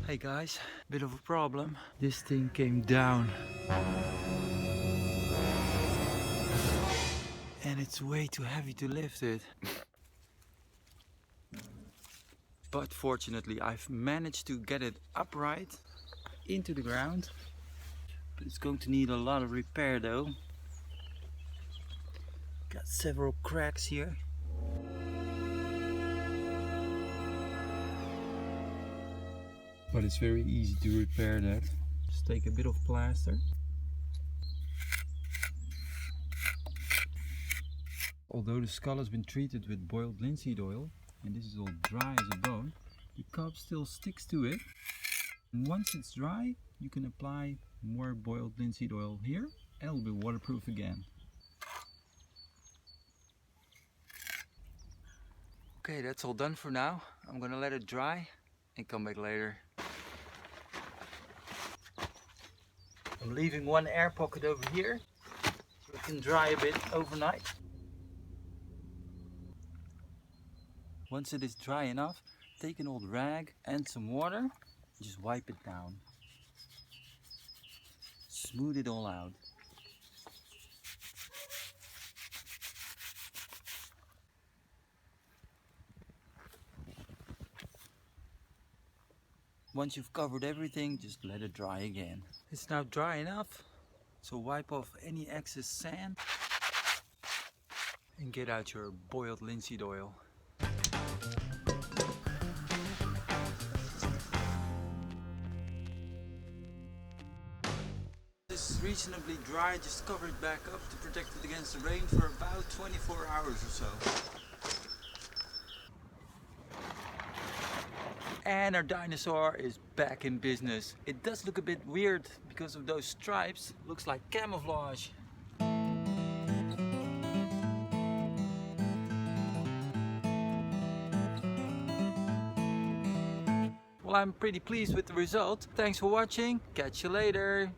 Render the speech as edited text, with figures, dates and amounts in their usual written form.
Hey guys, bit of a problem. This thing came down. And it's way too heavy to lift it. But fortunately I've managed to get it upright into the ground. But it's going to need a lot of repair though. Got several cracks here. But it's very easy to repair that. Just take a bit of plaster. Although the skull has been treated with boiled linseed oil, and this is all dry as a bone, the cup still sticks to it. And once it's dry, you can apply more boiled linseed oil here, and it'll be waterproof again. Okay, that's all done for now. I'm gonna let it dry and come back later. I'm leaving one air pocket over here so it can dry a bit overnight. Once it is dry enough, take an old rag and some water and just wipe it down. Smooth it all out. Once you've covered everything, just let it dry again. It's now dry enough, so wipe off any excess sand and get out your boiled linseed oil. This is reasonably dry, just cover it back up to protect it against the rain for about 24 hours or so. And our dinosaur is back in business. It does look a bit weird because of those stripes. Looks like camouflage. Well, I'm pretty pleased with the result. Thanks for watching. Catch you later.